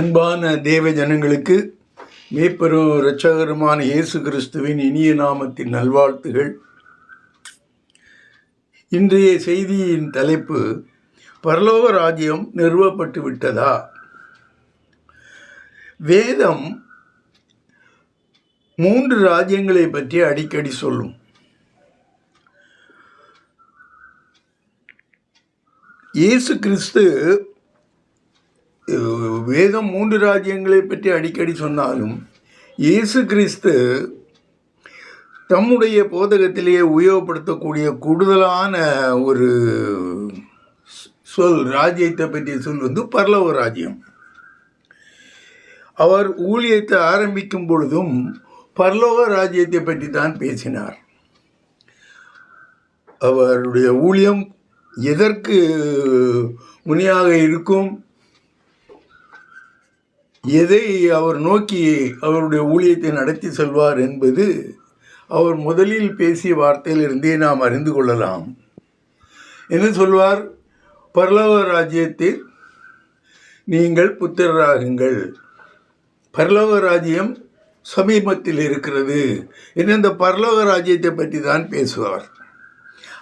அன்பான தேவ ஜனங்களுக்கு மேய்ப்பெரும் இரட்சகருமான இயேசு கிறிஸ்துவின் இனிய நாமத்தின் நல்வாழ்த்துகள். இன்றைய செய்தியின் தலைப்பு, பரலோக ராஜ்யம் நிறுவப்பட்டு விட்டதா? வேதம் 3 ராஜ்யங்களை பற்றி அடிக்கடி சொல்லும். இயேசு கிறிஸ்து வேதம் 3 ராஜ்யங்களை பற்றி அடிக்கடி சொன்னாலும் இயேசு கிறிஸ்து தம்முடைய போதகத்திலேயே உபயோகப்படுத்தக்கூடிய கூடுதலான ஒரு ராஜ்யத்தை பற்றிய சொல் பரலோக ராஜ்யம். அவர் ஊழியத்தை ஆரம்பிக்கும் பொழுதும் பரலோக ராஜ்யத்தை பற்றி தான் பேசினார். அவருடைய ஊழியம் எதற்கு முனையாக இருக்கும், எதை அவர் நோக்கி அவருடைய ஊழியத்தை நடத்தி செல்வார் என்பது அவர் முதலில் பேசிய வார்த்தையிலிருந்தே நாம் அறிந்து கொள்ளலாம். என்ன சொல்வார்? பரலோக ராஜ்யத்தில் நீங்கள் புத்திரராகுங்கள், பரலோக ராஜ்யம் சமீபத்தில் இருக்கிறது என்று இந்த பரலோக ராஜ்யத்தை பற்றி தான் பேசுவார்.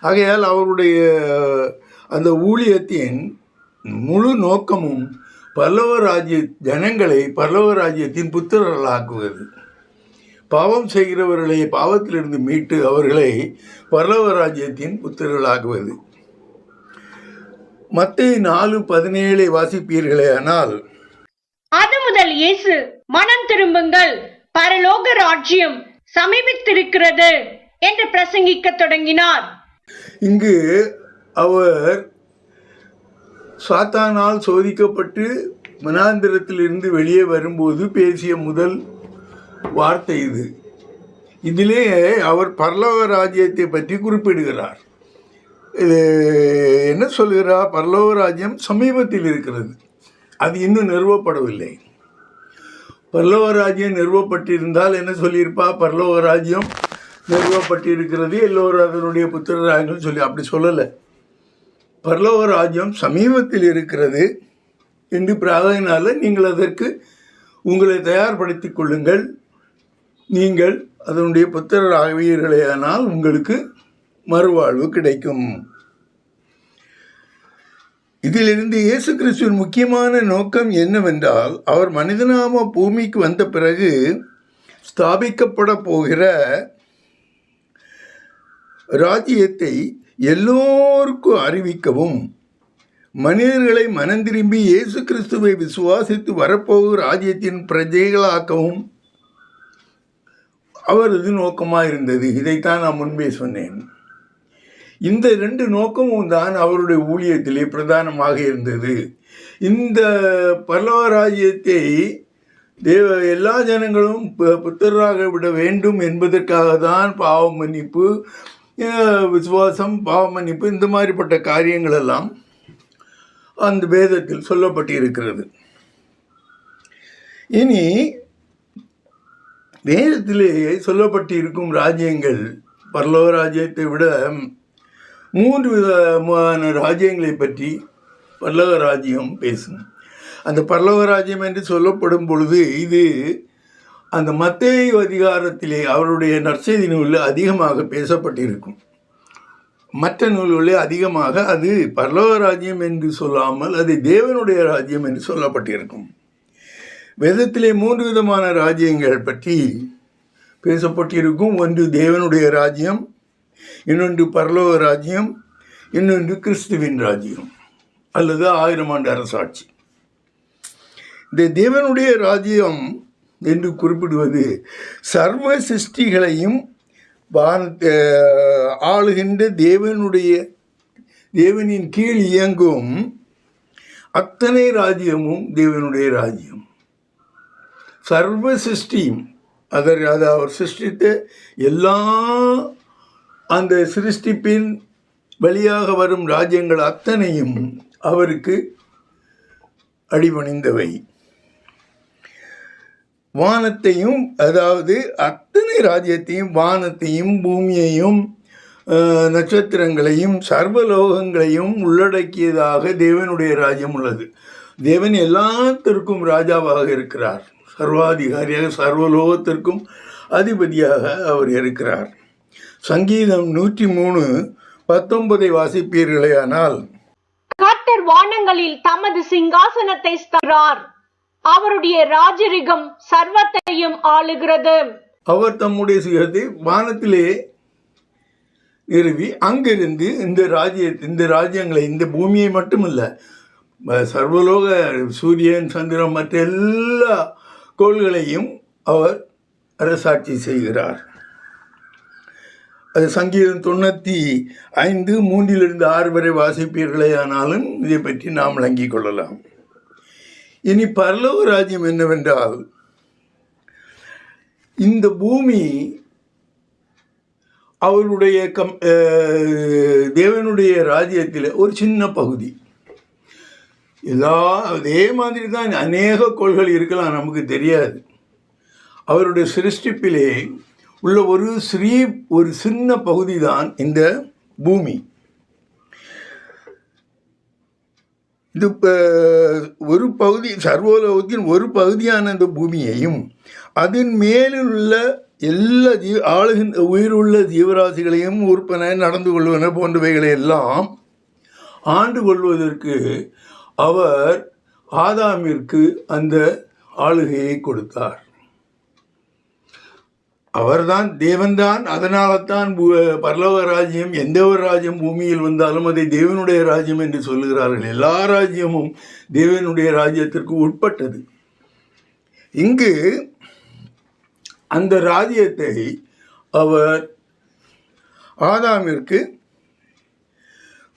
ஆகையால் அவருடைய அந்த ஊழியத்தின் முழு நோக்கமும் பரலோக ராஜ்ய ஜனங்களை பரலோக ராஜ்யத்தின் புத்திரர்களாக்குவது, பாவம் செய்கிறவர்களை பாவத்திலிருந்து மீட்டு அவர்களை பரலோக ராஜ்யத்தின் புத்திரர்களாக்குவது. மத்தேயு 4:17 வாசிப்பீர்களே ஆனால், அது முதல் இயேசு, மனம் திரும்புங்கள், பரலோக ராஜ்யம் சமீபித்திருக்கிறது என்று பிரசங்கிக்க தொடங்கினார். இங்கு அவர் சாத்தானால் சோதிக்கப்பட்டு மனாந்திரத்திலிருந்து வெளியே வரும்போது பேசிய முதல் வார்த்தை இது. இதிலே அவர் பரலோக ராஜ்யத்தை பற்றி குறிப்பிடுகிறார். இது என்ன சொல்கிறார்? பரலோக ராஜ்யம் சமீபத்தில் இருக்கிறது, அது இன்னும் நிறுவப்படவில்லை. பரலோக ராஜ்யம் நிறுவப்பட்டிருந்தால் என்ன சொல்லியிருப்பா? பரலோக ராஜ்யம் நிறுவப்பட்டிருக்கிறது, எல்லோரும் அதனுடைய புத்திரராகங்கள் சொல்லி, அப்படி சொல்லலை. பரலோக ராஜ்யம் சமீபத்தில் இருக்கிறது என்று பிரார்த்தனையினால் நீங்கள் அதற்கு உங்களை தயார்படுத்தி கொள்ளுங்கள், நீங்கள் அதனுடைய புத்திரராகுவீர்களேயானால் உங்களுக்கு மறுவாழ்வு கிடைக்கும். இதிலிருந்து இயேசு கிறிஸ்துவின் முக்கியமான நோக்கம் என்னவென்றால், அவர் மனிதனாக பூமிக்கு வந்த பிறகு ஸ்தாபிக்கப்பட போகிற ராஜ்யத்தை எல்லோருக்கும் அறிவிக்கவும், மனிதர்களை மனம் திரும்பி இயேசு கிறிஸ்துவை விசுவாசித்து வரப்போகிற ராஜ்யத்தின் பிரஜைகளாக்கவும் அவரது நோக்கமாக இருந்தது. இதைத்தான் நான் முன்பே சொன்னேன். இந்த 2 நோக்கமும் தான் அவருடைய ஊழியத்திலே பிரதானமாக இருந்தது. இந்த பரலோக ராஜ்யத்தை எல்லா ஜனங்களும் புத்தராக விட வேண்டும் என்பதற்காக தான் பாவ மன்னிப்பு, விசுவாசம், பாவ மன்னிப்பு, இந்த மாதிரிப்பட்ட காரியங்கள் எல்லாம் அந்த வேதத்தில் சொல்லப்பட்டு இருக்கிறது. இனி வேதத்திலே சொல்லப்பட்டு இருக்கும் ராஜ்யங்கள் பரலோக ராஜ்யத்தை விட 3 விதமான ராஜ்யங்களை பற்றி பரலோக ராஜ்யம் பேசும். அந்த பரலோக ராஜ்யம் என்று சொல்லப்படும் பொழுது இது அந்த மத்தேயு அதிகாரத்திலே அவருடைய நற்செய்தி நூலில் அதிகமாக பேசப்பட்டிருக்கும். மற்ற நூல்களிலே அதிகமாக அது பரலோக ராஜ்யம் என்று சொல்லாமல் அது தேவனுடைய ராஜ்யம் என்று சொல்லப்பட்டிருக்கும். வேதத்திலே 3 விதமான ராஜ்யங்கள் பற்றி பேசப்பட்டிருக்கும். ஒன்று தேவனுடைய ராஜ்யம், இன்னொன்று பரலோக ராஜ்யம், இன்னொன்று கிறிஸ்துவின் ராஜ்யம் அல்லது 1000 ஆண்டு அரசாட்சி. இந்த தேவனுடைய ராஜ்யம் என்று குறிப்பிடுவது சர்வ சிருஷ்டிகளையும் ஆளுகின்ற தேவனின் கீழ் இயங்கும் அத்தனை ராஜ்யமும் தேவனுடைய ராஜ்யம். சர்வ சிருஷ்டியும் அது அவர் சிருஷ்டித்த எல்லா அந்த சிருஷ்டிப்பின் வழியாக வரும் ராஜ்யங்கள் அத்தனையும் அவருக்கு அடிபணிந்தவை. வானத்தையும், அதாவது அத்தனை ராஜ்யத்தையும், வானத்தையும், பூமியையும், நட்சத்திரங்களையும், சர்வலோகங்களையும் உள்ளடக்கியதாக தேவனுடைய ராஜ்யம் உள்ளது. தேவன் எல்லாத்திற்கும் ராஜாவாக இருக்கிறார். சர்வாதிகாரியாக சர்வலோகத்திற்கும் அதிபதியாக அவர் இருக்கிறார். சங்கீதம் 103:19 வாசிப்பீர்களேயானால், கர்த்தர் வானங்களில் தமது சிங்காசனத்தை ஸ்தாபித்தார். அவருடைய ராஜரிகம் சர்வத்தையும் ஆளுகிறது. அவர் தம்முடைய சிங்கத்தை வானத்திலே நிறுவி அங்கிருந்து இந்த ராஜ்யங்களை, இந்த பூமியை மட்டுமல்ல, சர்வலோக சூரியன் சந்திரன் மற்ற எல்லா கோள்களையும் அவர் அரசாட்சி செய்கிறார். அது சங்கீதம் 95:3-6 வரை வாசிப்பீர்களே ஆனாலும் இதை பற்றி நாம் விளங்கிக் கொள்ளலாம். இனி பரலோக ராஜ்யம் என்னவென்றால், இந்த பூமி அவருடைய தேவனுடைய ராஜ்யத்தில் ஒரு சின்ன பகுதி. அதே மாதிரி தான் அநேக கோள்கள் இருக்கலாம், நமக்கு தெரியாது. அவருடைய சிருஷ்டிப்பிலே உள்ள ஒரு சின்ன பகுதி தான் இந்த பூமி. இது ஒரு பகுதி, சர்வலோகத்தின் ஒரு பகுதியான இந்த பூமியையும் அதன் மேலுள்ள எல்லா உயிருள்ள ஜீவராசிகளையும் உறுப்பின நடந்து கொள்வன போன்றவைகளை எல்லாம் ஆண்டு கொள்வதற்கு அவர் ஆதாமிற்கு அந்த ஆளுகையை கொடுத்தார். அவர்தான் தேவன்தான். அதனால தான் பரலோக ராஜ்யம், எந்த ஒரு ராஜ்யம் பூமியில் வந்தாலும் அதை தேவனுடைய ராஜ்யம் என்று சொல்லுகிறார்கள். எல்லா ராஜ்யமும் தேவனுடைய ராஜ்யத்திற்கு உட்பட்டது. இங்கு அந்த ராஜ்யத்தை அவர் ஆதாமிற்கு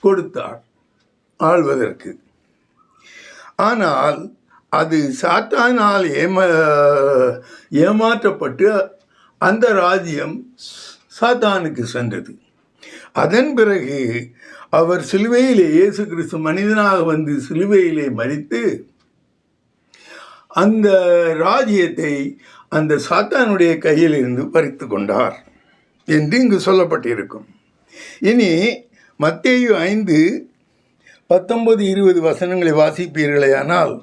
கொடுத்தார் ஆள்வதற்கு. ஆனால் அது சாத்தானால் ஏமாற்றப்பட்டு அந்த ராஜ்யம் சாத்தானுக்கு சென்றது. அதன் பிறகு அவர் சிலுவையிலே, இயேசு கிறிஸ்து மனிதனாக வந்து சிலுவையிலே மரித்து அந்த ராஜ்யத்தை அந்த சாத்தானுடைய கையில் இருந்து பறித்து கொண்டார் என்று இங்கு சொல்லப்பட்டிருக்கும். இனி மத்தேயு 5:19-20 வசனங்களை வாசிப்பீர்களேயானால்,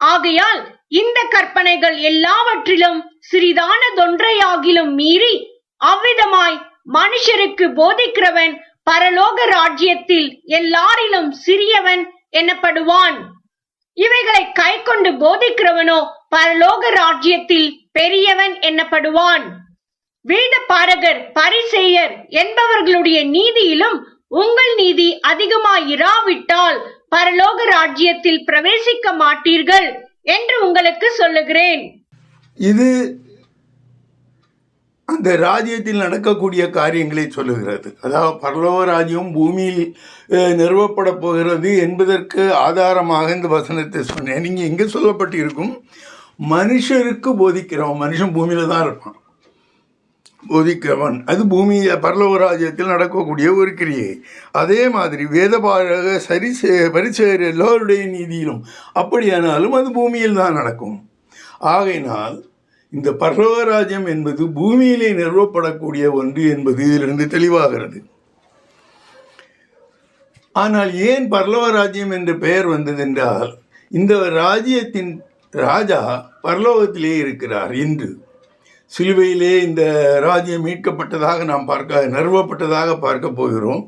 ஆகையால் இந்த கற்பனைகள் எல்லாவற்றிலும் சிறிதானதொன்றையாகிலும் மீறி அவ்விதமாய் மனுஷருக்கு போதிக்கிறவன் பரலோக ராஜ்யத்தில் எல்லாரிலும் சிறியவன் எனப்படுவான். இவைகளை கை கொண்டு போதிக்கிறவனோ பரலோக ராஜ்யத்தில் பெரியவன் எனப்படுவான். வேத பாரகர் பரிசேயர் என்பவர்களுடைய நீதியிலும் உங்கள் நீதி அதிகமாயிராவிட்டால் பரலோக ராஜ்யத்தில் பிரவேசிக்க மாட்டீர்கள் என்று உங்களுக்கு சொல்லுகிறேன். இது அந்த ராஜ்யத்தில் நடக்கக்கூடிய காரியங்களை சொல்லுகிறது. அதாவது பரலோக ராஜ்யம் பூமியில் நிறுவப்பட போகிறது என்பதற்கு ஆதாரமாக இந்த வசனத்தை சொன்னேன். நீங்கள் எங்கே சொல்லப்பட்டிருக்கும், மனுஷருக்கு போதிக்கிறவன், மனுஷன் பூமியில் தான் இருப்பான், போதிக்கிறவன், அது பூமி பரலோக ராஜ்யத்தில் நடக்கக்கூடிய ஒரு கிரியை. அதே மாதிரி வேதபாரக பரிசேயர் எல்லோருடைய நீதியிலும் அப்படியானாலும் அது பூமியில் தான் நடக்கும். ஆகையினால் இந்த பரலோக ராஜ்யம் என்பது பூமியிலே நிறுவப்படக்கூடிய ஒன்று என்பது இதிலிருந்து தெளிவாகிறது. ஆனால் ஏன் பரலோக ராஜ்யம் என்ற பெயர் வந்ததென்றால், இந்த ராஜ்யத்தின் ராஜா பரலோகத்திலே இருக்கிறார். இன்று சிலுவையிலே இந்த ராஜ்யம் மீட்கப்பட்டதாக நாம் நிறுவப்பட்டதாக பார்க்க போகிறோம்.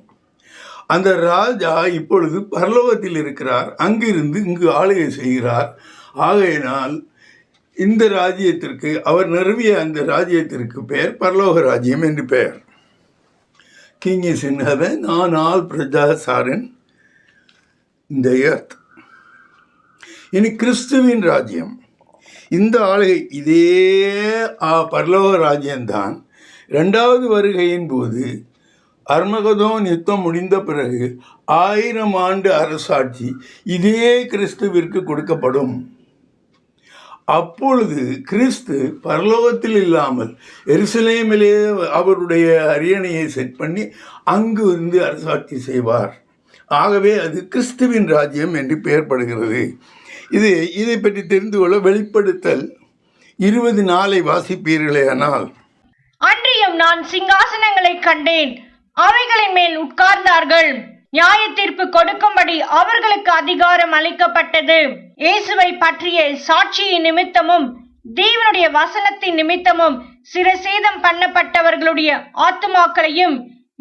அந்த ராஜா இப்பொழுது பரலோகத்தில் இருக்கிறார், அங்கிருந்து இங்கு ஆளுகை செய்கிறார். ஆகையினால் இந்த ராஜ்யத்திற்கு, அவர் நிறுவிய அந்த ராஜ்யத்திற்கு பெயர் பரலோக ராஜ்யம் என்று பெயர். King is in heaven, on all பிரஜாஸ் ஆர் இன் தி எர்த். இனி கிறிஸ்துவின் ராஜ்யம், இந்த ஆளுகை இதே பரலோக ராஜ்யம்தான். 2வது வருகையின் போது அர்மகதோன் யுத்தம் முடிந்த பிறகு 1000 ஆண்டு அரசாட்சி இதே கிறிஸ்துவிற்கு கொடுக்கப்படும். அப்பொழுது கிறிஸ்து பரலோகத்தில் இல்லாமல் எருசலேமிலே அவருடைய அரியணையை செட் பண்ணி அங்கு இருந்து அரசாட்சி செய்வார். ஆகவே அது கிறிஸ்துவின் ராஜ்யம் என்று பெயர்படுகிறது. இதை பற்றி தெரிந்து கொள்ள வெளிப்படுத்தல் 24 வாசிப்பீர்களேயானால், அன்றியும் நான் சிங்காசனங்களை கண்டேன், அவைகளின் மேல் உட்கார்ந்தார்கள், நியாய தீர்ப்பு கொடுக்கும்படி அவர்களுக்கு அதிகாரம் அளிக்கப்பட்டது. இயேசுவை பற்றிய சாட்சியின் நிமித்தமும் தேவனுடைய வசனத்தின் நிமித்தமும் சிரசேதம் பண்ணப்பட்டவர்களுடைய ஆத்துமாக்களையும்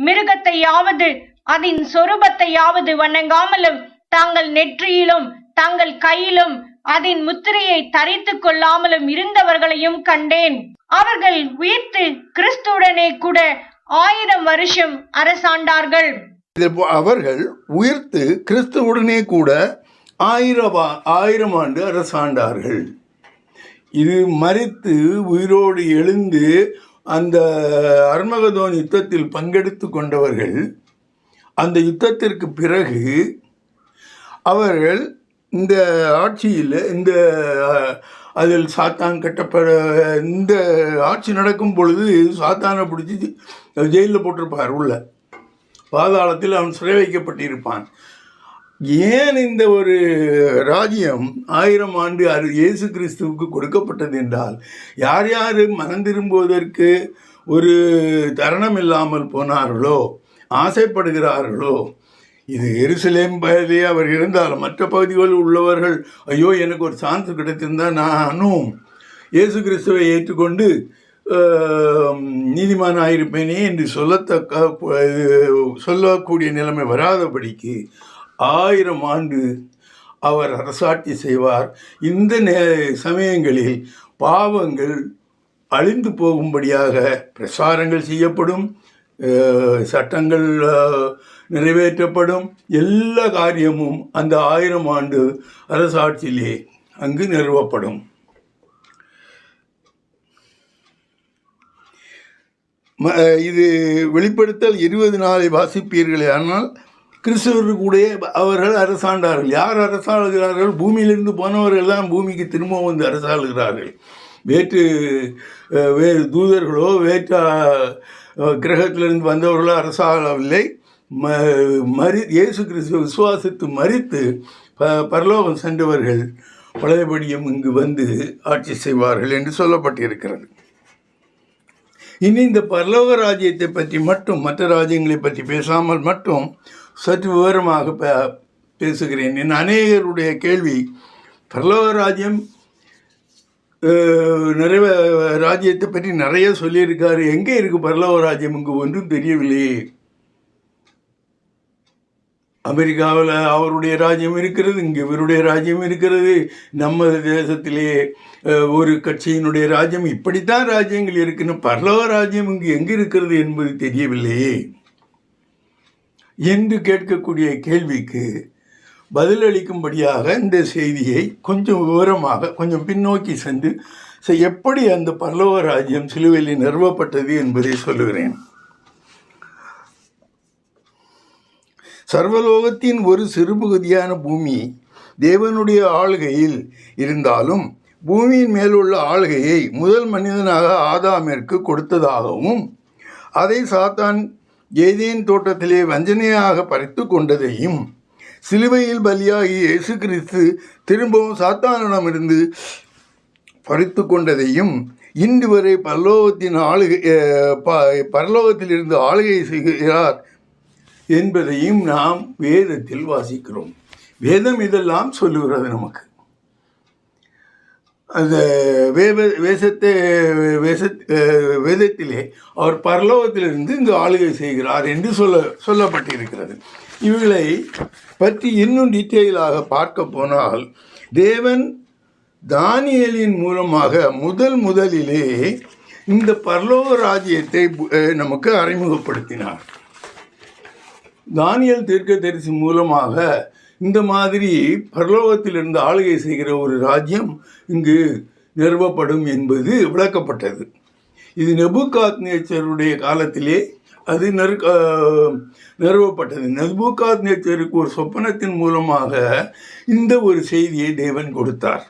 மிருகத்தையாவது அதன் சொரூபத்தையாவது வணங்காமலும் தங்கள் நெற்றியிலும் தங்கள் கையிலும் அதன் முத்திரையை தரித்துக் கொள்ளாமலும் இருந்தவர்களையும் கண்டேன். அவர்கள் உயிர்த்து கிறிஸ்துவுடனே கூட 1000 வருஷம் அரசாண்டார்கள். அவர்கள் உயிர்த்து கிறிஸ்துவுடனே கூட 1000 ஆண்டு அரசாண்டார்கள். இது மரித்து உயிரோடு எழுந்து அந்த அர்மகதோன் யுத்தத்தில் பங்கெடுத்து கொண்டவர்கள். அந்த யுத்தத்திற்கு பிறகு அவர்கள் இந்த ஆட்சியில் அதில் சாத்தான் இந்த ஆட்சி நடக்கும் பொழுது சாத்தானை பிடிச்சி ஜெயிலில் போட்டிருப்பார். உள்ள பாதாளத்தில் அவன் சிறை வைக்கப்பட்டிருப்பான். ஏன் இந்த ஒரு ராஜ்யம் 1000 ஆண்டு இயேசு கிறிஸ்துவுக்கு கொடுக்கப்பட்டது என்றால், யார் யார் மனம் திரும்புவதற்கு ஒரு தருணம் இல்லாமல் போனார்களோ, ஆசைப்படுகிறார்களோ, இது எருசலேம் பகுதியே அவர் இருந்தாலும் மற்ற பகுதிகளில் உள்ளவர்கள், ஐயோ எனக்கு ஒரு சான்ஸ் கிடைத்திருந்தால் நானும் இயேசு கிறிஸ்துவை ஏற்றுக்கொண்டு நீதிமான் ஆயிருப்பேனே என்று சொல்லக்கூடிய நிலைமை வராதபடிக்கு 1000 ஆண்டு அவர் அரசாட்சி செய்வார். இந்த சமயங்களில் பாவங்கள் அழிந்து போகும்படியாக பிரசாரங்கள் செய்யப்படும், சட்டங்கள் நிறைவேற்றப்படும். எல்லா காரியமும் அந்த 1000 ஆண்டு அரசாட்சியிலே அங்கு நிறுவப்படும். இது வெளிப்படுத்தல் 24 வாசிப்பீர்களே. ஆனால் கிறிஸ்தவர்கள் கூட அவர்கள் அரசாண்டார்கள். யார் அரசாளுகிறார்கள்? பூமியிலிருந்து போனவர்கள் தான் பூமிக்கு திரும்ப வந்து அரசாளுகிறார்கள். வேறு தூதர்களோ வேற்ற கிரகத்திலிருந்து வந்தவர்களோ அரசாளவில்லை. இயேசு கிறிஸ்துவ விசுவாசித்து மரித்து பரலோகம் சென்றவர்கள் பழையபடியும் இங்கு வந்து ஆட்சி செய்வார்கள் என்று சொல்லப்பட்டிருக்கிறது. இனி இந்த பரலோக ராஜ்யத்தை பற்றி மட்டும், மற்ற ராஜ்யங்களை பற்றி பேசாமல் மட்டும் சற்று விவரமாக பேசுகிறேன். என் அநேகருடைய கேள்வி, பரலோக ராஜ்யம் ராஜ்யத்தை பற்றி நிறைய சொல்லியிருக்காரு, எங்கே இருக்குது பரலோக ராஜ்யம்? இங்கு ஒன்றும் தெரியவில்லையே. அமெரிக்காவில் அவருடைய ராஜ்யம் இருக்கிறது, இங்கே இவருடைய ராஜ்யம் இருக்கிறது, நம்ம தேசத்திலே ஒரு கட்சியினுடைய ராஜ்யம், இப்படித்தான் ராஜ்யங்கள் இருக்குன்னு பரலோக ராஜ்யம் இங்கு எங்கே இருக்கிறது என்பது தெரியவில்லையே என்று கேட்கக்கூடிய கேள்விக்கு பதிலளிக்கும்படியாக இந்த செய்தியை கொஞ்சம் விவரமாக கொஞ்சம் பின்னோக்கி சென்று எப்படி அந்த பரலோக ராஜ்யம் சிலுவையில் நிறுவப்பட்டது என்பதை சொல்லுகிறேன். சர்வலோகத்தின் ஒரு சிறு பகுதியான பூமி தேவனுடைய ஆளுகையில் இருந்தாலும் பூமியின் மேலுள்ள ஆளுகையை முதல் மனிதனாக ஆதாமிற்கு கொடுத்ததாகவும் அதை சாத்தான் ஏதேன் தோட்டத்திலே வஞ்சனையாக பறித்து கொண்டதையும் சிலுவையில் பலியாகி இயேசு கிறிஸ்து திரும்பவும் சாத்தானிடமிருந்து பறித்து கொண்டதையும் இன்று வரை பரலோகத்திலிருந்து ஆளுகை செய்கிறார் என்பதையும் நாம் வேதத்தில் வாசிக்கிறோம். வேதம் இதெல்லாம் சொல்லுகிறது நமக்கு. அந்த வேதத்திலே அவர் பரலோகத்திலிருந்து இங்கு ஆளுகை செய்கிறார் என்று சொல்லப்பட்டிருக்கிறது. இவைகளை பற்றி இன்னும் டீட்டெயிலாக பார்க்க போனால், தேவன் தானியேலின் மூலமாக முதலிலே இந்த பரலோக ராஜ்யத்தை நமக்கு அறிமுகப்படுத்தினார். தானியேல் தீர்க்கதரிசி மூலமாக இந்த மாதிரி பரலோகத்திலிருந்து ஆளுகை செய்கிற ஒரு ராஜ்யம் இங்கு நிறுவப்படும் என்பது விளக்கப்பட்டது. இது நெபுகாத்நேச்சருடைய காலத்திலே அது நிறுவப்பட்டது. நெபுகாத்நேச்சருக்கு ஒரு சொப்பனத்தின் மூலமாக இந்த ஒரு செய்தியை தேவன் கொடுத்தார்.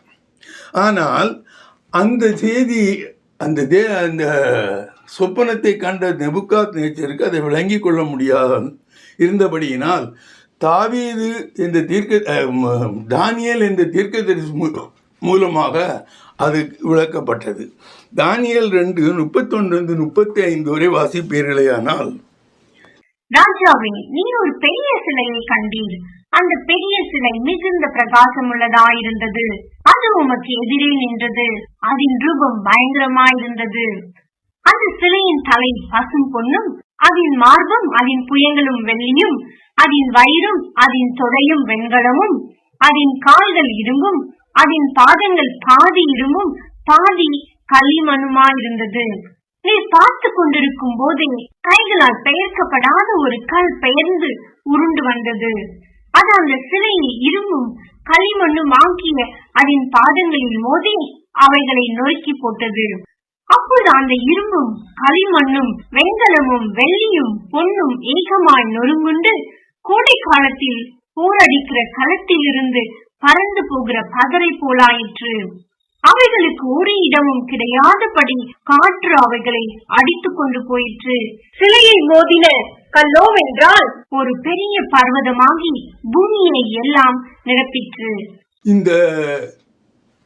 ஆனால் அந்த செய்தி அந்த சொப்பனத்தை கண்ட நெபுகாத்நேச்சருக்கு அதை விளங்கி கொள்ள முடியாது இருந்தபடியினால் தாவீது என்ற தானியேல் என்ற தீர்க்கதரிசி மூலமாக அது விளக்கப்பட்டது. தானியேல் 2:31-35 வரை வாசிப்பீர்களேயானால், ராஜாவே, நீ ஒரு பெரிய சிலையை கண்டீர். அந்த பெரிய சிலை மிகுந்த பிரகாசம் உள்ளதாயிருந்தது. அது உமக்கு எதிரே நின்றது. அதன் ரூபம் பயங்கரமாயிருந்தது. அந்த சிலையின் தலை பசும் பொன்னும், அதன் மார்பும் அதன் புயங்களும் வெள்ளியும், அதன் வயிறும் அதன் தொடையும் வெண்கலமும், அதன் கால்கள் இரும்பும், அதன் பாதங்கள் பாதி இரும்பும் பாதி களிமண்ணுமாயிருந்தது. நீ பார்த்து கொண்டிருக்கும் போதே கைகளால் பெயர்க்கப்படாத ஒரு கல் பெயர்ந்து உருண்டு வந்தது. அது அந்த சிலையை இரும்பும் களிமண்ணும் ஆக்கிய அதன் பாதங்களில் மோதி அவைகளை நொறுக்கி போட்டது. அப்போது அந்த இரும்பும் களிமண்ணும் வெண்கலமும் வெள்ளியும் பொன்னும் ஏகமாய் நொறுங்குண்டு கோடை காலத்தில் போரடிக்கிற களத்தில் இருந்து பறந்து போகிற பதரை போலாயிற்று. அவைகளுக்கு ஒரு இடமும் கிடையாதபடி காற்று அவைகளை அடித்து கொண்டு போயிற்று. சிலையை மோதின கல்லோவென்றால் ஒரு பெரிய பர்வதமாகி பூமியை எல்லாம் நிரப்பிற்று. இந்த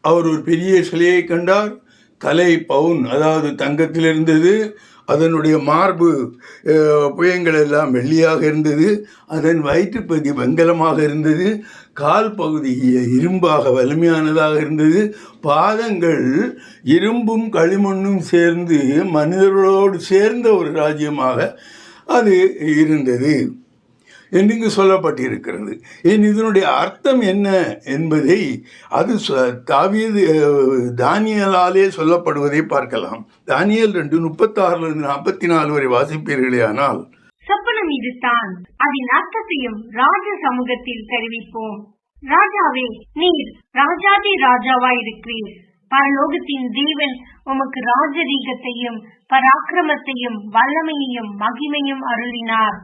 அவர் ஒரு பெரிய சிலையை கண்டார். தலை பவுன், அதாவது தங்கத்தில் இருந்தது. அதனுடைய மார்பு புயங்கள் எல்லாம் வெள்ளியாக இருந்தது. அதன் வயிற்றுப்பகுதி வெண்கலமாக இருந்தது. கால் பகுதி இரும்பாக வலிமையானதாக இருந்தது. பாதங்கள் இரும்பும் களிமண்ணும் சேர்ந்து மனிதர்களோடு சேர்ந்த ஒரு ராஜ்யமாக அது இருந்தது என்று இங்கு சொல்லப்பட்டிருக்கிறது. இதனுடைய அர்த்தம் என்ன என்பதை அது தானியேலாலே சொல்லப்படுவதை பார்க்கலாம். தானியேல் 2:36-44 வரை வாசிப்பீர்களே. ஆனால் சொப்பனம் இதுதான். அதன் அர்த்தத்தையும் ராஜ சமூகத்தில் தெரிவிப்போம். ராஜாவே, நீர் ராஜாதி ராஜாவாயிருக்கிறீர். பரலோகத்தின் தேவன் உமக்கு ராஜரீகத்தையும் பராக்கிரமத்தையும் வல்லமையையும் மகிமையும் அருளினார்.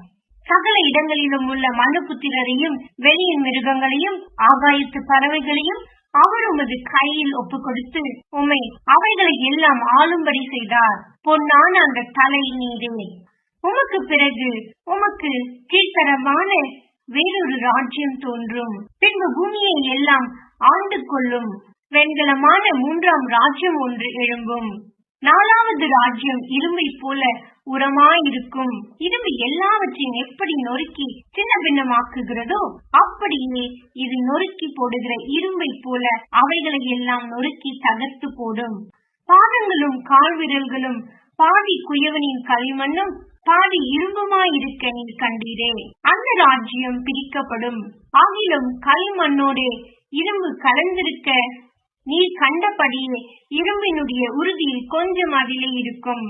சகல இடங்களிலும் உள்ள மனுபுத்திரரையும் வெளியின் மிருகங்களையும் ஆகாயத்து பறவைகளையும் அவர் உமது கையில் ஒப்பு கொடுத்து உம்மை அவைகளை எல்லாம் ஆளும்படி செய்தார். பொன்னான அந்த தலை நீரே. உமக்கு பிறகு உமக்கு கீழ்த்தரமான வேறொரு ராஜ்யம் தோன்றும். பின்பு பூமியை எல்லாம் ஆண்டு கொள்ளும் வெண்கலமான 3ஆம் ராஜ்யம் ஒன்று எழும்பும். 4வது ராஜ்யம் இரும்பை போல உரமாயிருக்கும். இரும்பு எல்லாவற்றையும் எப்படி நொறுக்கி சின்ன பின்னமாக்குகிறதோ அப்படியே இது நொறுக்கி போடுகிற இரும்பை போல அவைகளை எல்லாம் நொறுக்கி தகர்த்து போடும். பாதங்களும் கால் விரல்களும் பாதி குயவனின் களிமண்ணும் பாதி இரும்புமாயிருக்க நீர் கண்டீரே. அந்த ராஜ்யம் பிரிக்கப்படும். ஆகிலும் களிமண்ணோட இரும்பு கலந்திருக்க நீர் கண்டபடியே இரும்பினுடைய உறுதியில் கொஞ்சம் அதிலே இருக்கும்.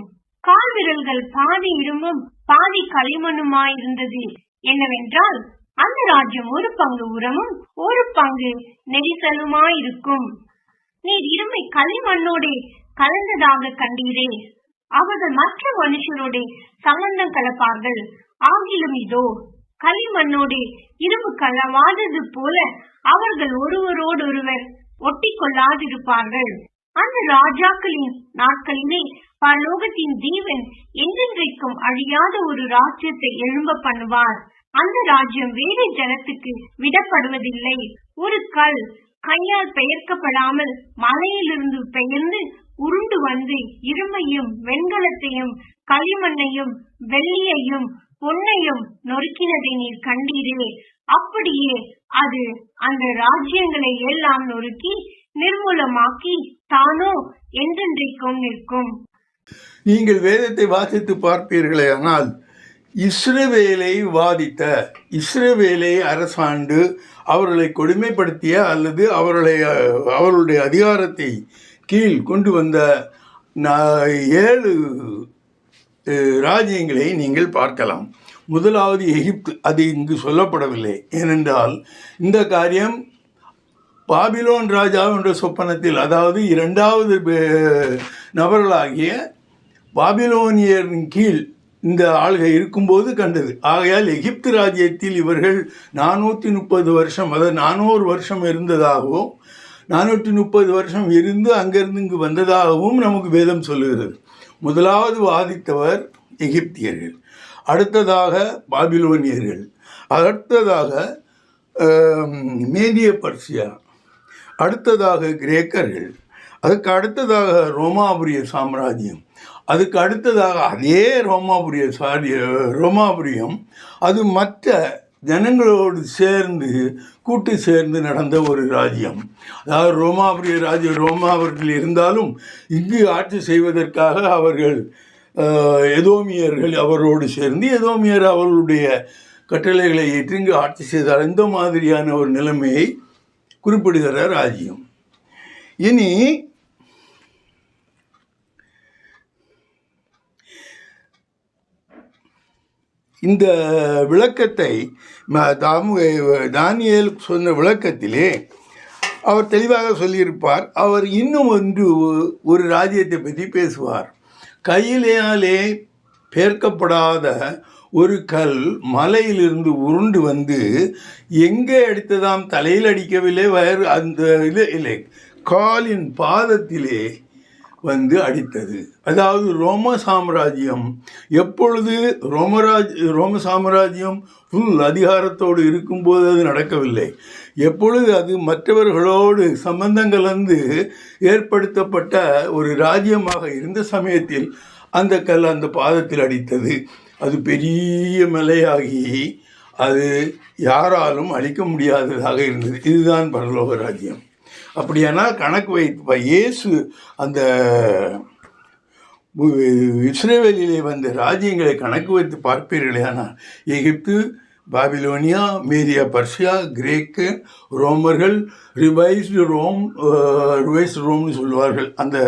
கால் விரல்கள் பாதி இரும்பும் பாதி களிமண்ணுமாயிருந்தது. என்னவென்றால் அந்த ராஜ்யம் ஒரு பங்கு உரமும் ஒரு பங்கு நெரிசலுமாயிருக்கும். நீர் இரும்பை களிமண்ணோட கலந்ததாக கண்டீரே. அவர்கள் மற்ற மனுஷரோட சம்பந்தம் கலப்பார்கள். ஆகிலும் இதோ களிமண்ணோட இரும்பு கலவாதது போல அவர்கள் ஒருவரோடொருவர் ஒட்டி கொள்ளாதிருப்பார்கள். அந்த ராஜாக்களின் நாட்களிலே பரலோகத்தின் தேவன் என்றென்றைக்கும் அழியாத ஒரு ராஜ்யத்தை எழும்ப பண்ணுவார். அந்த ராஜ்யம் வேறு ஜனத்துக்கு விடப்படுவதில்லை. ஒரு கல் கையால் பெயர்க்கப்படாமல் மலையிலிருந்து பெயர்ந்து உருண்டு வந்து இரும்பையும் வெண்கலத்தையும் களிமண்ணையும் வெள்ளியையும் பொன்னையும் நொறுக்கினதை நீர் கண்டீரே. அப்படியே அது அந்த ராஜ்யங்களை எல்லாம் நொறுக்கி நிர்மூலமாக்கி தானோ என்றென்றைக்கும் நிற்கும். நீங்கள் வேதத்தை வாசித்து பார்ப்பீர்களே. ஆனால் இஸ்ரவேலை வாதித்த, இஸ்ரவேலை அரசாண்டு அவர்களை கொடுமைப்படுத்திய அல்லது அவர்களுடைய அதிகாரத்தை கீழ் கொண்டு வந்த 7 ராஜ்யங்களை நீங்கள் பார்க்கலாம். முதலாவது எகிப்து. அது இங்கு சொல்லப்படவில்லை. ஏனென்றால் இந்த காரியம் பாபிலோன் ராஜா என்ற சொப்பனத்தில், அதாவது 2வது நபர்களாகிய பாபிலோனியரின் கீழ் இந்த ஆள்கை இருக்கும்போது கண்டது. ஆகையால் எகிப்து ராஜ்யத்தில் இவர்கள் 430 வருஷம், அதாவது 400 வருஷம் இருந்ததாகவும் 430 வருஷம் இருந்து அங்கிருந்து இங்கு வந்ததாகவும் நமக்கு வேதம் சொல்லுகிறது. முதலாவது வாதித்தவர் எகிப்தியர்கள், அடுத்ததாக பாபிலோனியர்கள், அடுத்ததாக மேதிய பர்சியா, அடுத்ததாக கிரேக்கர்கள், அதுக்கு அடுத்ததாக ரோமாபுரிய சாம்ராஜ்யம், அதுக்கு அடுத்ததாக அதே ரோமாபுரியம் அது மற்ற ஜனங்களோடு சேர்ந்து கூட்டு சேர்ந்து நடந்த ஒரு ராஜ்யம். அதாவது ரோமாபுரிய ராஜ்யம் ரோமாபுரத்தில் இருந்தாலும் இங்கு ஆட்சி செய்வதற்காக அவர்கள் எதோமியர்கள் அவரோடு சேர்ந்து எதோமியர் அவர்களுடைய கட்டளைகளை ஏற்று இங்கு ஆட்சி செய்தார். இந்த மாதிரியான ஒரு நிலைமையை குறிப்பிடுகிற ராஜ்யம். இனி இந்த விளக்கத்தை தானியேல் சொன்ன விளக்கத்திலே அவர் தெளிவாக சொல்லியிருப்பார். அவர் இன்னும் ஒரு ராஜ்யத்தை பற்றி பேசுவார். கையிலேயாலே பேர்க்கப்படாத ஒரு கல் மலையிலிருந்து உருண்டு வந்து எங்கே அடித்ததாம், தலையில் அடிக்கவில்லை, அந்த இல்லை காலின் பாதத்திலே வந்து அடித்தது. அதாவது ரோம சாம்ராஜ்யம் எப்பொழுது ரோம சாம்ராஜ்யம் ஃபுல் அதிகாரத்தோடு இருக்கும்போது அது நடக்கவில்லை. எப்பொழுது அது மற்றவர்களோடு சம்பந்தங்கள் வந்து ஏற்படுத்தப்பட்ட ஒரு ராஜ்யமாக இருந்த சமயத்தில் அந்த கல் அந்த பாதத்தில் அடித்தது. அது பெரிய மலையாகி அது யாராலும் அழிக்க முடியாததாக இருந்தது. இதுதான் பரலோக ராஜ்யம். அப்படியானால் கணக்கு வைத்து இயேசு அந்த இஸ்ரேலிலே வந்த ராஜ்யங்களை கணக்கு வைத்து பார்ப்பீர்களே, ஆனால் எகிப்து, பாபிலோனியா, மேரியா, பர்ஷியா, கிரேக்கு, ரோமர்கள், ரிவைஸ்டு ரோம்னு சொல்லுவார்கள். அந்த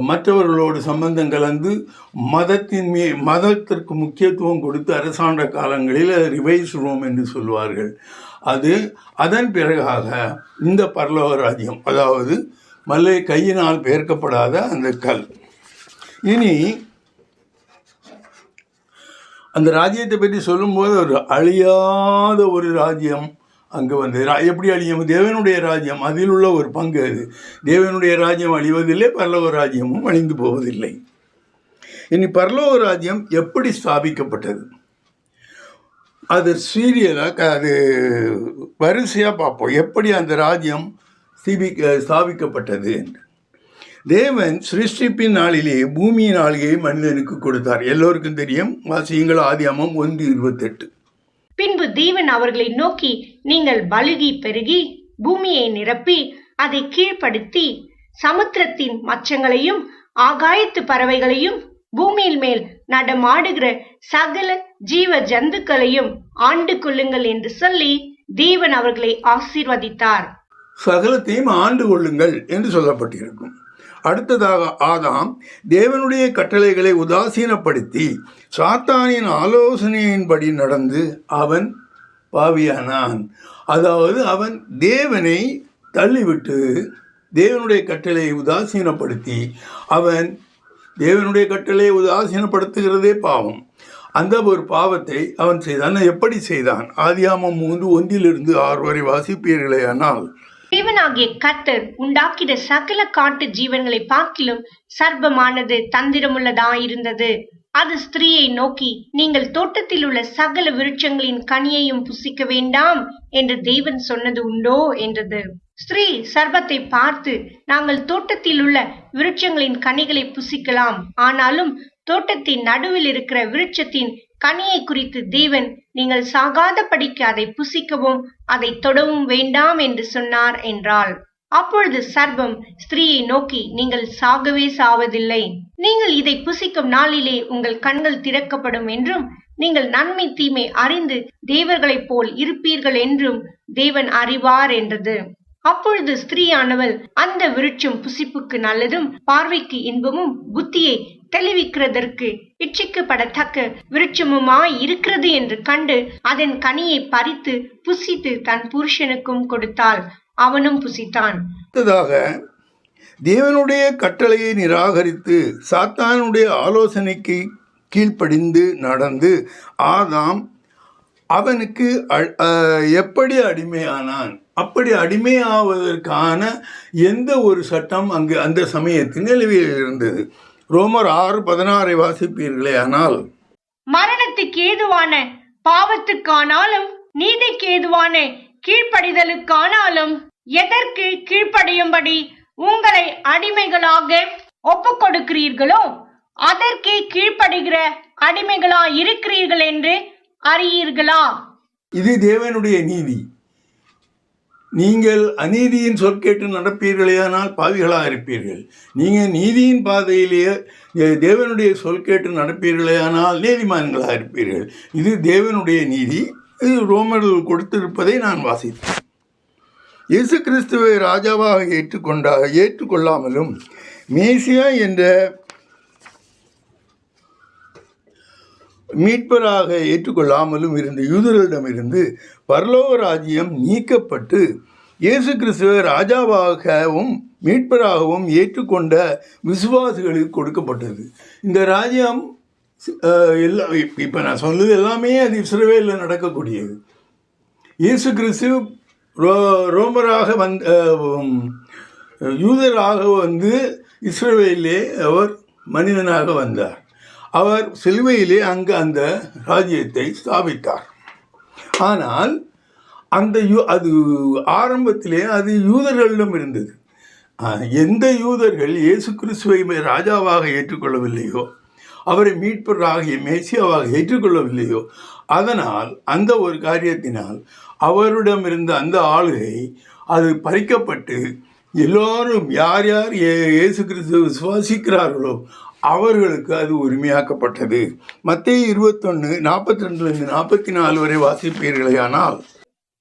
மற்றவர்களோடு சம்பந்தம் கலந்து மதத்திற்கு முக்கியத்துவம் கொடுத்து அரசாண்ட காலங்களில் ரிவைஸ் ரோம் என்று சொல்வார்கள். அதன் பிறகாக இந்த பரலோக ராஜ்யம், அதாவது மலை கையினால் பெயர்க்கப்படாத அந்த கல். இனி அந்த ராஜ்யத்தை பற்றி சொல்லும்போது ஒரு அழியாத ஒரு ராஜ்யம் அங்கே வந்து எப்படி அழியும்? தேவனுடைய ராஜ்யம், அதில் உள்ள ஒரு பங்கு அது. தேவனுடைய ராஜ்யம் அழிவதில்லை, பரலோக ராஜ்யமும் அழிந்து போவதில்லை. இனி பரலோக ராஜ்யம் எப்படி ஸ்தாபிக்கப்பட்டது? அது சீரியலாக அது வரிசையாக பார்ப்போம், எப்படி அந்த ராஜ்யம் ஸ்தாபிக்கப்பட்டது என்று. தேவன் சிருஷ்டிப்பின் நாளிலே பூமியின் ஆளுகையை மனிதனுக்கு கொடுத்தார். எல்லோருக்கும் தெரியும். வாசியுங்கள் ஆதியாகமம் 1:28. பின்பு தேவன் அவர்களை நோக்கி, நீங்கள் பலுகி பெருகி பூமியை நிரப்பி அதை கீழ்ப்படுத்தி சமுத்திரத்தின் மச்சங்களையும் ஆகாயத்து பறவைகளையும் பூமியில் மேல் நடமாடுகிற சகல ஜீவ ஜந்துக்களையும் ஆண்டு கொள்ளுங்கள் என்று சொல்லி தேவன் அவர்களை ஆசீர்வதித்தார். சகலத்தையும் ஆண்டு கொள்ளுங்கள் என்று சொல்லப்பட்டிருக்கும். அடுத்ததாக ஆதாம் தேவனுடைய கட்டளைகளை உதாசீனப்படுத்தி சாத்தானின் ஆலோசனையின்படி நடந்து அவன் பாவியானான். அதாவது அவன் தேவனை தள்ளிவிட்டு தேவனுடைய கட்டளையை உதாசீனப்படுத்தி, அவன் தேவனுடைய கட்டளையை உதாசீனப்படுத்துகிறதே பாவம். அந்த ஒரு பாவத்தை அவன் செய்தான். எப்படி செய்தான்? ஆதியாகமம் 3:1-6 வரை வாசிப்பீர்களே. ஆனால் தேவனாகிய கர்த்தர் உண்டாக்கிற சகல காட்டு ஜீவன்களை பார்க்கிலும் சர்ப்பமானது தந்திரமுள்ளதாயிருந்தது. அது ஸ்திரீயை நோக்கி, நீங்கள் தோட்டத்தில் உள்ள சகல விருட்சங்களின் கனியையும் புசிக்க வேண்டாம் என்று தேவன் சொன்னது உண்டோ என்றது. ஸ்திரீ சர்ப்பத்தை பார்த்து, நாங்கள் தோட்டத்தில் உள்ள விருட்சங்களின் கனிகளை புசிக்கலாம், ஆனாலும் தோட்டத்தின் நடுவில் இருக்கிற விருட்சத்தின் கனியை குறித்து தேவன் நீங்கள் சாகாதபடிக்கு அதை புசிக்கவும் அதை தொடவும் வேண்டாம் என்று சொன்னார் என்றாள். அப்பொழுது சர்ப்பம் ஸ்திரீயை நோக்கி, நீங்கள் சாகவே சாவதில்லை. நீங்கள் இதை புசிக்கும் நாளிலே உங்கள் கண்கள் திறக்கப்படும் என்றும் நீங்கள் நன்மை தீமை அறிந்து தேவர்களைப் போல் இருப்பீர்கள் என்றும் தேவன் அறிவார் என்றது. அப்பொழுது ஸ்திரீயானவள், அந்த விருட்சம் புசிப்புக்கு நல்லதும் பார்வைக்கு இன்பமும் புத்தியை தெளிவிக்கிறதற்கு இச்சிக்கப்படத்தக்க விருட்சமுமாய் இருக்கிறது என்று கண்டு அதன் கனியை பறித்து புசித்து தன் புருஷனுக்கும் கொடுத்தாள். அவனும் புசித்தான். தேவனுடைய கட்டளையை நிராகரித்து சாத்தானுடைய ஆலோசனைக்கு கீழ்ப்படிந்து நடந்து ஆதாம் அவனுக்கு எப்படி அடிமையானான்? அப்படி அடிமையாவதற்கான எந்த ஒரு சட்டம் அங்கு அந்த சமயத்தில் நிலவில் இருந்தது? ரோமர் 6:16 வாசிப்பீர்களே. ஆனால் மரணத்துக்கு ஏதுவான பாவத்துக்கானாலும் நீதிக்கு ஏதுவான கீழ்ப்படிதலுக்கானாலும் எதற்கு கீழ்ப்படியும்படி உங்களை அடிமைகளாக ஒப்புக் கொடுக்கிறீர்களோ அதற்கே கீழ்ப்படுகிற அடிமைகளா இருக்கிறீர்கள் என்று அறியீர்களா? இது தேவனுடைய நீதி. நீங்கள் அநீதியின் சொற்கேட்டு நடப்பீர்களேயானால் பாவிகளாக இருப்பீர்கள். நீங்கள் நீதியின் பாதையிலேயே தேவனுடைய சொற்கேட்டு நடப்பீர்களேயானால் நீதிமான்களாக இருப்பீர்கள். இது தேவனுடைய நீதி. இது ரோமர்கள் கொடுத்திருப்பதை நான் வாசித்தேன். இயேசு கிறிஸ்துவை ராஜாவாக ஏற்றுக்கொள்ளாமலும் மேசியா என்ற மீட்பராக ஏற்றுக்கொள்ளாமலும் இருந்த யூதர்களிடமிருந்து பரலோக ராஜ்யம் நீக்கப்பட்டு இயேசு கிறிஸ்துவை ராஜாவாகவும் மீட்பராகவும் ஏற்றுக்கொண்ட விசுவாசிகளுக்கு கொடுக்கப்பட்டது. இந்த ராஜ்யம் எல்லாம் இப்போ நான் சொல்லுது எல்லாமே அது இஸ்ரவேலில் நடக்கக்கூடியது. இயேசு கிறிஸ்து ரோமராக யூதராக வந்து இஸ்ரவேலிலே அவர் மனிதனாக வந்தார். அவர் சிலுவையிலே அங்கு அந்த ராஜ்யத்தை ஸ்தாபித்தார். ஆனால் அது ஆரம்பத்திலே அது யூதர்களிடம் இருந்தது. எந்த யூதர்கள் இயேசு கிறிஸ்துவை ராஜாவாக ஏற்றுக்கொள்ளவில்லையோ, அவரை மீட்பராகிய மேசியாவாக ஏற்றுக்கொள்ளவில்லையோ, அதனால் அந்த ஒரு காரியத்தினால் அவரிடம் இருந்த அந்த ஆளுகை அது பறிக்கப்பட்டு எல்லோரும் யார் யார் இயேசு கிறிஸ்துவை விசுவாசிக்கிறார்களோ அவர்களுக்கு அது உரிமையாக்கப்பட்டது. மத்தேயு 21:42-44 வரை வாசிப்பீர்களேயானால்,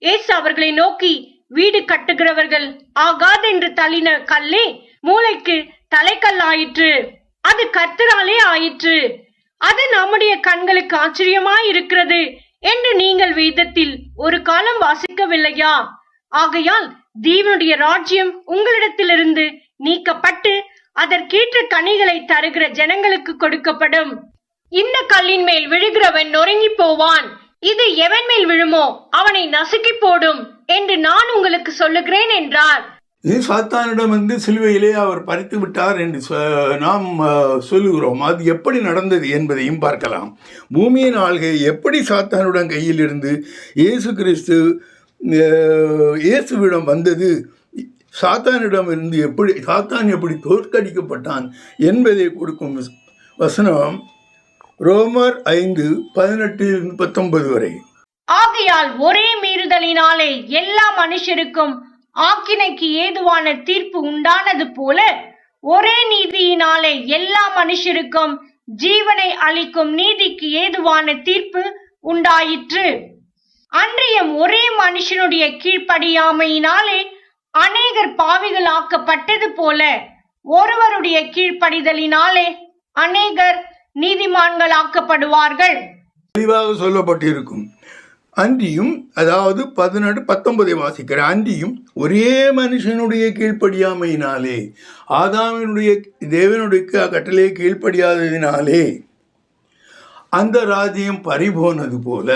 இயேசு அவர்களை நோக்கி, வீடு கட்டுகிறவர்கள் ஆகாதென்று தள்ளின கல்லே மூளைக்கு தலைக்கல்லாயிற்று. அது கர்த்தராலே ஆயிற்று. அது நம்முடைய கண்களுக்கு ஆச்சரியமாயிருக்கிறது என்று நீங்கள் வேதத்தில் ஒரு காலம் வாசிக்கவில்லையா? ஆகையால் தேவனுடைய ராஜ்யம் உங்களிடத்திலிருந்து நீக்கப்பட்டு அதற்கேற்ற கனிகளை தருகிற ஜனங்களுக்கு கொடுக்கப்படும். இந்த கல்லின் மேல் விழுகிறவன் நொறுங்கி போவான். இது எவன் மேல் விழுமோ அவனை நசுக்கி போடும் என்று நான் உங்களுக்கு சொல்லுகிறேன் என்றார். இது சாத்தானிடம் வந்து சிலுவையிலே அவர் பறித்து விட்டார் என்று நாம் சொல்லுகிறோம். அது எப்படி நடந்தது என்பதையும் பார்க்கலாம். பூமியின் ஆள்கை எப்படி சாத்தானுடன் கையில் இருந்து இயேசுவிடம் வந்தது, சாத்தானிடம் இருந்து சாத்தான் எப்படி தோற்கடிக்கப்பட்டான் என்பதை கொடுக்கும் வசனம் ரோமர் 5:18-19 வரை. ஆகையால் ஒரே மீறுதலினாலே எல்லா மனுஷருக்கும் ஆக்கினைக்கு ஏதுவான தீர்ப்பு உண்டானது போல ஒரே நீதியினாலே எல்லா மனுஷருக்கும் ஜீவனை அளிக்கும் நீதிக்கு ஏதுவான தீர்ப்பு உண்டாயிற்று. அன்றியும் ஒரே மனுஷனுடைய கீழ்ப்படியாமையினாலே அநேகர் பாவிகள் ஆக்கப்பட்டது போல ஒருவருடைய கீழ்ப்படிதலினாலே அநேகர் நீதிமான்கள் ஆக்கப்படுவார்கள். தெளிவாக சொல்லப்பட்டிருக்கும். அன்றியும், அதாவது 18-19 வாசிக்கிறேன். அன்றியும் ஒரே மனுஷனுடைய கீழ்ப்படியாமையினாலே, ஆதாமினுடைய தேவனுடைய கட்டளையை கீழ்ப்படியாததினாலே அந்த ராஜ்யம் பறிபோனது போல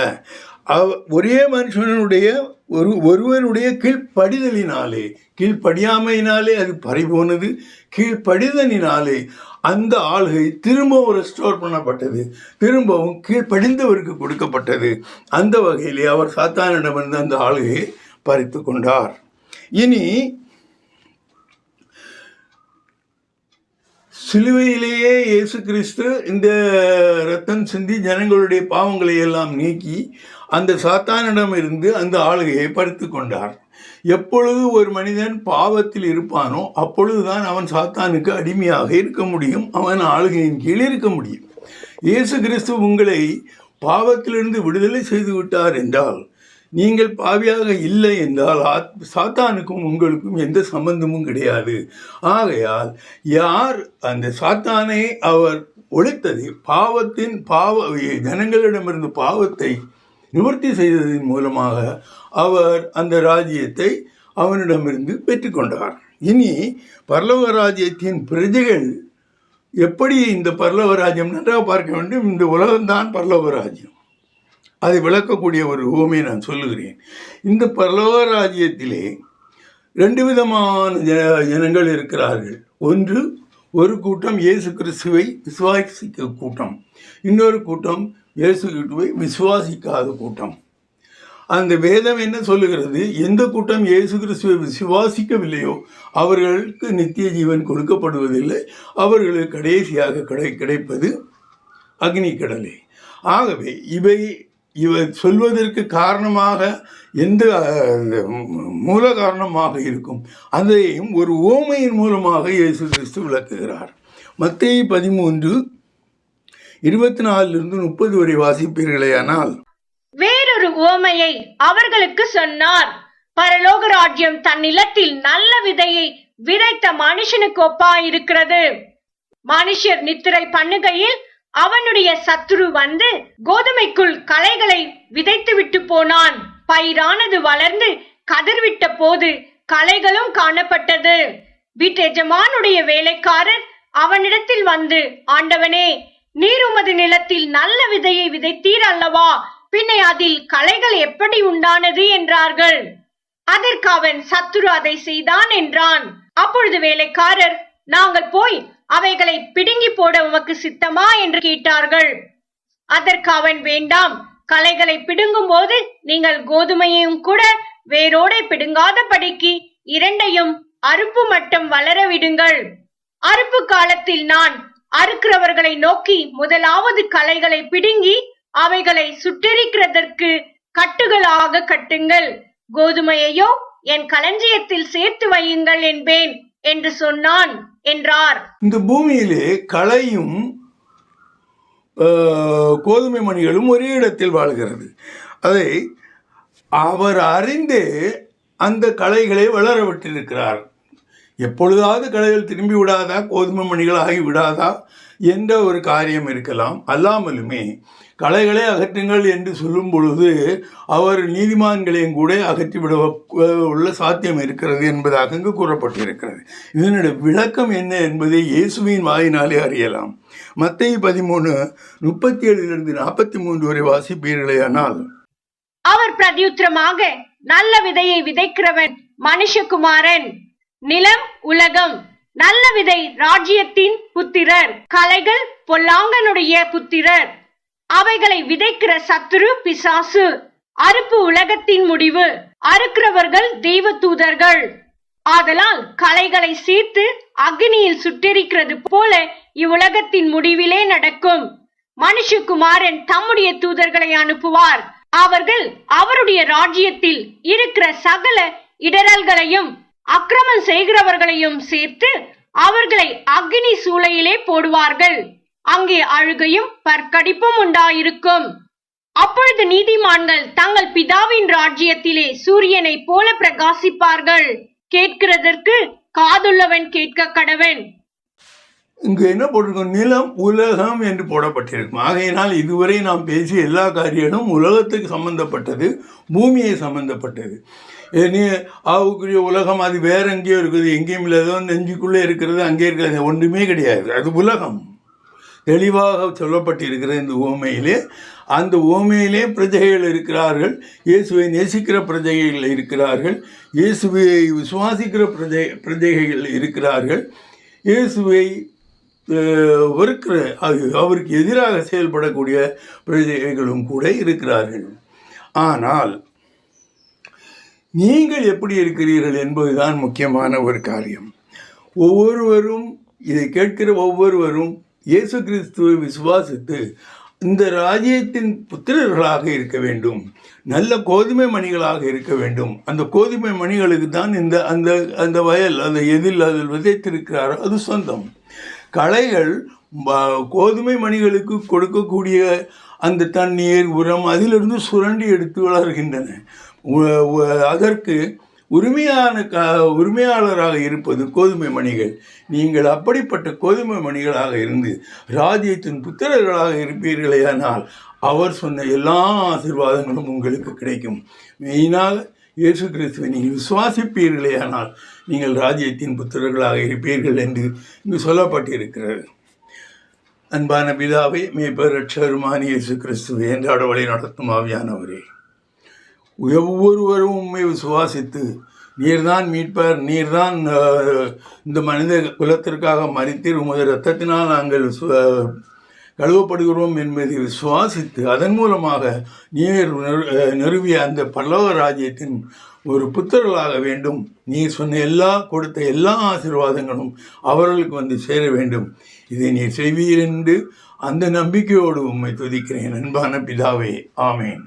ஒரே மனுஷனுடைய ஒருவனுடைய கீழ்ப்படிதலினாலே, கீழ்ப்படியாமையினாலே அது பறிபோனது. கீழ்ப்படிதலினாலே அந்த ஆளுகை திரும்பவும் ரெஸ்டோர் பண்ணப்பட்டது, திரும்பவும் கீழ்ப்படிந்தவருக்கு கொடுக்கப்பட்டது. அந்த வகையிலே அவர் சாத்தானிடமிருந்து அந்த ஆளுகையை பறித்து கொண்டார். இனி சிலுவையிலேயே இயேசு கிறிஸ்து இந்த இரத்தம் சிந்தி ஜனங்களுடைய பாவங்களை எல்லாம் நீக்கி அந்த சாத்தானிடம் இருந்து அந்த ஆளுகையை பறித்து கொண்டார். எப்பொழுது ஒரு மனிதன் பாவத்தில் இருப்பானோ அப்பொழுதுதான் அவன் சாத்தானுக்கு அடிமையாக இருக்க முடியும், அவன் ஆளுகையின் கீழ் இருக்க முடியும். இயேசு கிறிஸ்து உங்களை பாவத்திலிருந்து விடுதலை செய்து விட்டார் என்றால், நீங்கள் பாவியாக இல்லை என்றால் சாத்தானுக்கும் உங்களுக்கும் எந்த சம்பந்தமும் கிடையாது. ஆகையால் யார் அந்த சாத்தானை அவர் ஒழித்தது, ஜனங்களிடமிருந்து பாவத்தை நிவர்த்தி செய்ததன் மூலமாக அவர் அந்த ராஜ்யத்தை அவனிடமிருந்து பெற்றுக்கொண்டார். இனி பரலோக ராஜ்யத்தின் பிரஜைகள் எப்படி இந்த பரலோக ராஜ்யம் நன்றாக பார்க்க வேண்டும். இந்த உலகம்தான் பரலோக ராஜ்யம். அதை விளக்கக்கூடிய ஒரு உவமையை நான் சொல்லுகிறேன். இந்த பரலோக ராஜ்யத்திலே 2 விதமான ஜனங்கள் இருக்கிறார்கள். ஒரு கூட்டம் இயேசு கிறிஸ்துவை விசுவாசிக்க கூட்டம், இன்னொரு கூட்டம் இயேசு கிறிஸ்துவை விசுவாசிக்காத கூட்டம். அந்த வேதம் என்ன சொல்லுகிறது? எந்த கூட்டம் இயேசு கிறிஸ்துவை விசுவாசிக்கவில்லையோ அவர்களுக்கு நித்திய ஜீவன் கொடுக்கப்படுவதில்லை, அவர்களுக்கு கடைசியாக கிடைப்பது அக்னி கடலே. ஆகவே இவை சொல்வதற்கு காரணமாக எந்த மூல காரணமாக இருக்கும் அதையும் ஒரு ஓமையின் மூலமாக இயேசு கிறிஸ்து விளக்குகிறார். மத்தேயு 13:24-30 வரை வாசிப்பீர்களேயானால், வேறொரு உவமையை அவர்களுக்கு சொன்னார். பரலோக ராஜ்யம் தன் நிலத்தில் நல்ல விதையை விதைத்த மனுஷனுக்கு ஒப்பாயிருக்கிறது. மனுஷர் நித்திரை பண்ணுகையில் அவனுடைய சத்துரு வந்து கோதுமைக்குள் களைகளை விதைத்து விட்டு போனான். பயிரானது வளர்ந்து கதிர்விட்ட போது களைகளும் காணப்பட்டது. வீட்டெஜமானுடைய வேலைக்காரர் அவனிடத்தில் வந்து, ஆண்டவனே, நீர் உமது நிலத்தில் நல்ல விதையை விதைத்தீர் அல்லவா, பின்னை அதில் களைகள் எப்படி உண்டானது என்றார்கள். அதற்கு அவன், சத்துரு அதை செய்தான் என்றான். அப்பொழுது வேலைக்காரர், நாங்கள் போய் அவைகளை பிடுங்கி போட உமக்கு சித்தமா என்று கேட்டார்கள். அதற்கு அவன், வேண்டாம், களைகளை பிடுங்கும் போது நீங்கள் கோதுமையையும் கூட வேரோட பிடுங்காதபடிக்கு இரண்டையும் அறுப்பு மட்டம் வளர விடுங்கள். அறுப்பு காலத்தில் நான் அறுக்கிறவர்களை நோக்கி, முதலாவது களைகளை பிடுங்கி அவைகளை சுட்டெரிக்கிறதற்கு கட்டுகளாக கட்டுங்கள், கோதுமையையோ என் களஞ்சியத்தில் சேர்த்து வையுங்கள் என்பேன் என்று சொன்னான் என்றார். இந்த பூமியிலே களையும் கோதுமை மணிகளும் ஒரே இடத்தில் வாழ்கிறது. அதை அவர் அறிந்தே அந்த களைகளை வளர விட்டிருக்கிறார். எப்பொழுதாவது களைகள் திரும்பி விடாதா, கோதுமை மணிகள் ஆகி விடாதா என்ற ஒரு காரியம் இருக்கலாம். அல்லாமலுமே களைகளை அகற்றுங்கள் என்று சொல்லும் பொழுது அவர் நீதிமான்களையும் கூட அகற்றிவிட உள்ள சாத்தியம் இருக்கிறது என்பதாக இங்கு கூறப்பட்டிருக்கிறது. இதனுடைய விளக்கம் என்ன என்பதை இயேசுவின் வாயினாலே அறியலாம். மத்தேயு 13:37-43 வரை வாசிப்பீர்களேயானால், அவர் பிரதியுத்தரமாக, நல்ல விதையை விதைக்கிறவன் மனுஷகுமாரன். நிலம் உலகம். நல்ல விதை ராஜ்யத்தின் புத்திரர், களைகள் பொல்லாங்கனுடைய புத்திரர். அவைகளை விதைக்கிற சத்துரு பிசாசு. அறுப்பு உலகத்தின் முடிவு. அறுக்கிறவர்கள் தெய்வ தூதர்கள். ஆதலால் களைகளை சீர்த்து அக்னியில் சுட்டெரிக்கிறது போல இவ்வுலகத்தின் முடிவிலே நடக்கும். மனுஷகுமாரன் தம்முடைய தூதர்களை அனுப்புவார். அவர்கள் அவருடைய ராஜ்யத்தில் இருக்கிற சகல இடரல்களையும் அக்கிரமம் செய்கிறவர்களையும் சேர்த்து அவர்களை அக்னி சூளையிலே போடுவார்கள். அங்கே அழுகையும் பற்கடிப்பும் உண்டாயிருக்கும். அப்பொழுது நீதிமான்கள் தங்கள் பிதாவின் ராஜ்யத்திலே சூரியனை போல பிரகாசிப்பார்கள். கேட்கிறதற்கு காதுள்ளவன் கேட்க கடவன். இங்கு என்ன போட்டிருக்கோம்? நிலம் உலகம் என்று போடப்பட்டிருக்கும். ஆகையினால் இதுவரை நாம் பேசிய எல்லா காரியங்களும் உலகத்துக்கு சம்பந்தப்பட்டது, பூமியை சம்பந்தப்பட்டது. ஆவுக்குரிய உலகம் அது வேற எங்கேயோ இருக்குது, எங்கேயும் இல்லாதோ நெஞ்சுக்குள்ளே இருக்கிறது, அங்கே இருக்கிறது ஒன்றுமே கிடையாது. அது உலகம் தெளிவாக சொல்லப்பட்டிருக்கிறது இந்த உவமையிலே. அந்த உவமையிலே பிரஜைகள் இருக்கிறார்கள், இயேசுவை நேசிக்கிற பிரஜைகள் இருக்கிறார்கள், இயேசுவை விசுவாசிக்கிற பிரஜைகள் இருக்கிறார்கள், இயேசுவை வெறுக்கிற அவருக்கு எதிராக செயல்படக்கூடிய பிரஜைகளும் கூட இருக்கிறார்கள். ஆனால் நீங்கள் எப்படி இருக்கிறீர்கள் என்பதுதான் முக்கியமான ஒரு காரியம். ஒவ்வொருவரும், இதை கேட்கிற ஒவ்வொருவரும் இயேசு கிறிஸ்துவை விசுவாசித்து இந்த ராஜ்யத்தின் புத்திரர்களாக இருக்க வேண்டும், நல்ல கோதுமை மணிகளாக இருக்க வேண்டும். அந்த கோதுமை மணிகளுக்கு தான் அந்த வயல், அந்த எதில் அதில் விதைத்திருக்கிறாரோ அது சொந்தம். களைகள் கோதுமை மணிகளுக்கு கொடுக்கக்கூடிய அந்த தண்ணீர், உரம் அதிலிருந்து சுரண்டி எடுத்து வளர்கின்றன. அதற்கு உரிமையாளராக இருப்பது கோதுமை மணிகள். நீங்கள் அப்படிப்பட்ட கோதுமை மணிகளாக இருந்து ராஜ்யத்தின் புத்திரர்களாக இருப்பீர்களேயானால் அவர் சொன்ன எல்லா ஆசீர்வாதங்களும் உங்களுக்கு கிடைக்கும். மெயினாக இயேசு கிறிஸ்துவை நீங்கள் விசுவாசிப்பீர்களேயானால் நீங்கள் ராஜ்யத்தின் புத்திரர்களாக இருப்பீர்கள் என்று இங்கு சொல்லப்பட்டிருக்கிறது. அன்பான பிதாவே, மேய்ப்பர் இரட்சகருமான இயேசு கிறிஸ்துவை என்றாட வழி நடத்தும் ஆவியானவரே, ஒவ்வொருவரும் உண்மை விசுவாசித்து நீர்தான் மீட்பர், நீர்தான் இந்த மனித குலத்திற்காக மரித்தீர், உமது இரத்தத்தினால் நாங்கள் கழுவப்படுகிறோம் என்பதை விசுவாசித்து அதன் மூலமாக நீர் நிறுவிய அந்த பல்லவ ராஜ்யத்தின் ஒரு புத்திரர்களாக வேண்டும். நீர் சொன்ன கொடுத்த எல்லா ஆசீர்வாதங்களும் அவர்களுக்கு வந்து சேர வேண்டும். இதை நீர் செய்வீர் என்று அந்த நம்பிக்கையோடு உம்மை துதிக்கிறேன். அன்பான பிதாவே, ஆமேன்.